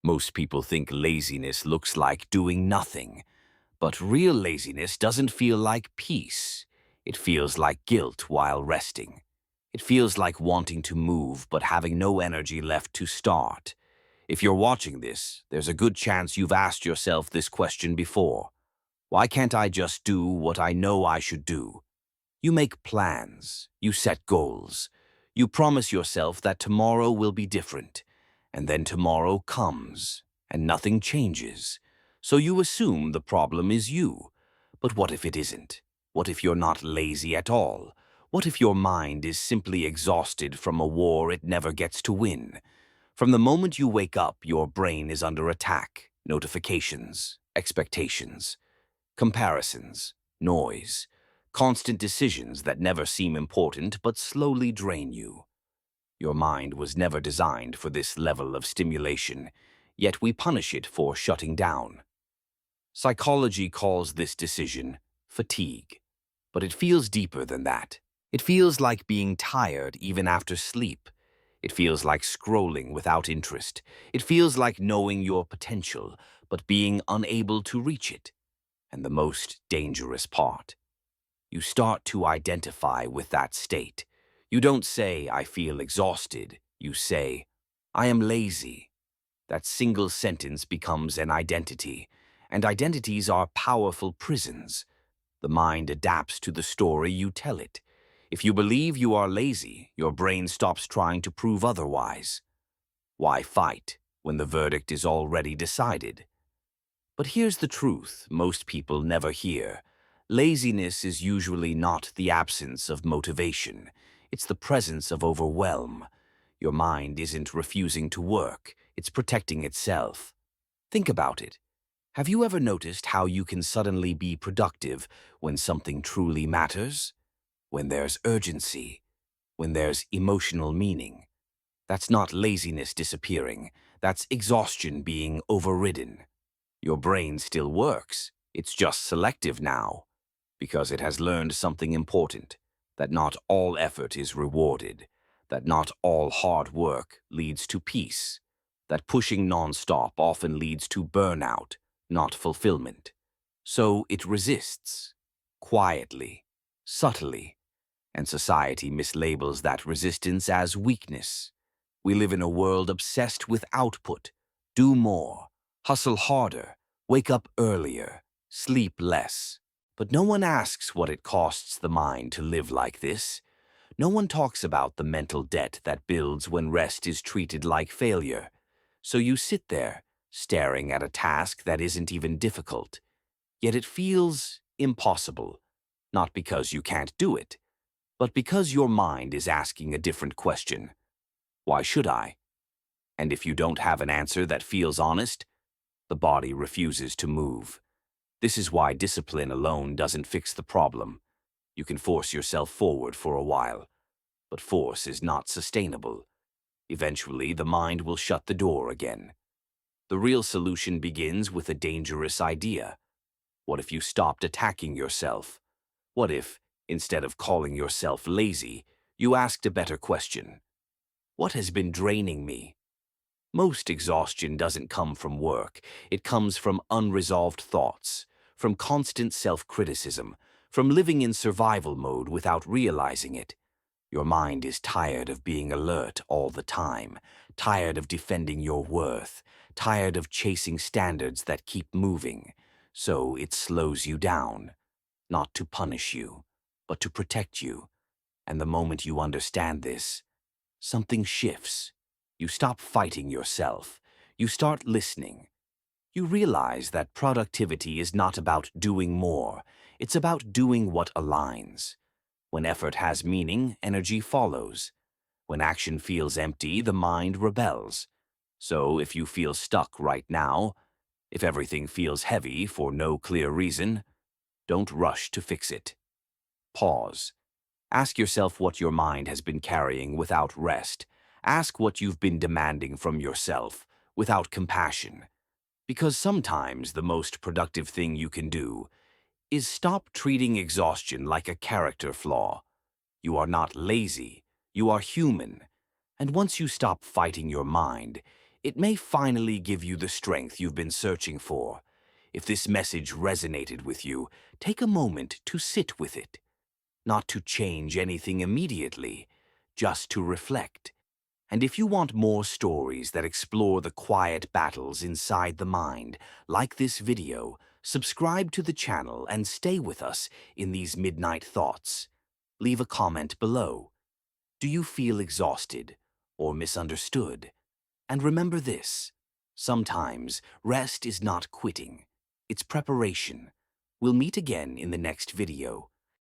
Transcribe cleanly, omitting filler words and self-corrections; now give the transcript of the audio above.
Most people think laziness looks like doing nothing, but real laziness doesn't feel like peace. It feels like guilt while resting. It feels like wanting to move but having no energy left to start. If you're watching this, there's a good chance you've asked yourself this question before. Why can't I just do what I know I should do? You make plans, you set goals, you promise yourself that tomorrow will be different, and then tomorrow comes, and nothing changes. So you assume the problem is you. But what if it isn't? What if you're not lazy at all? What if your mind is simply exhausted from a war it never gets to win? From the moment you wake up, your brain is under attack. Notifications, expectations, comparisons, noise, constant decisions that never seem important but slowly drain you. Your mind was never designed for this level of stimulation, yet we punish it for shutting down. Psychology calls this decision fatigue, but it feels deeper than that. It feels like being tired even after sleep. It feels like scrolling without interest. It feels like knowing your potential, but being unable to reach it. And the most dangerous part, you start to identify with that state. You don't say, I feel exhausted. You say, I am lazy. That single sentence becomes an identity, and identities are powerful prisons. The mind adapts to the story you tell it. If you believe you are lazy, your brain stops trying to prove otherwise. Why fight when the verdict is already decided? But here's the truth most people never hear. Laziness is usually not the absence of motivation. It's the presence of overwhelm. Your mind isn't refusing to work. It's protecting itself. Think about it. Have you ever noticed how you can suddenly be productive when something truly matters? When there's urgency, when there's emotional meaning. That's not laziness disappearing. That's exhaustion being overridden. Your brain still works. It's just selective now, because it has learned something important, that not all effort is rewarded, that not all hard work leads to peace, that pushing nonstop often leads to burnout, not fulfillment. So it resists, quietly, subtly, and society mislabels that resistance as weakness. We live in a world obsessed with output. Do more, hustle harder, wake up earlier, sleep less. But no one asks what it costs the mind to live like this. No one talks about the mental debt that builds when rest is treated like failure. So you sit there, staring at a task that isn't even difficult. Yet it feels impossible, not because you can't do it, but because your mind is asking a different question. Why should I? And if you don't have an answer that feels honest, the body refuses to move. This is why discipline alone doesn't fix the problem. You can force yourself forward for a while, but force is not sustainable. Eventually, the mind will shut the door again. The real solution begins with a dangerous idea. What if you stopped attacking yourself? What if, instead of calling yourself lazy, you asked a better question? What has been draining me? Most exhaustion doesn't come from work. It comes from unresolved thoughts, from constant self-criticism, from living in survival mode without realizing it. Your mind is tired of being alert all the time, tired of defending your worth, tired of chasing standards that keep moving. So it slows you down, not to punish you, but to protect you. And the moment you understand this, something shifts. You stop fighting yourself. You start listening. You realize that productivity is not about doing more. It's about doing what aligns. When effort has meaning, energy follows. When action feels empty, the mind rebels. So if you feel stuck right now, if everything feels heavy for no clear reason, don't rush to fix it. Pause. Ask yourself what your mind has been carrying without rest. Ask what you've been demanding from yourself without compassion. Because sometimes the most productive thing you can do is stop treating exhaustion like a character flaw. You are not lazy. You are human. And once you stop fighting your mind, It may finally give you the strength you've been searching for. If this message resonated with you, take a moment to sit with it. Not to change anything immediately, just to reflect. And if you want more stories that explore the quiet battles inside the mind, like this video, subscribe to the channel and stay with us in these midnight thoughts. Leave a comment below. Do you feel exhausted or misunderstood? And remember this, sometimes rest is not quitting, it's preparation. We'll meet again in the next video.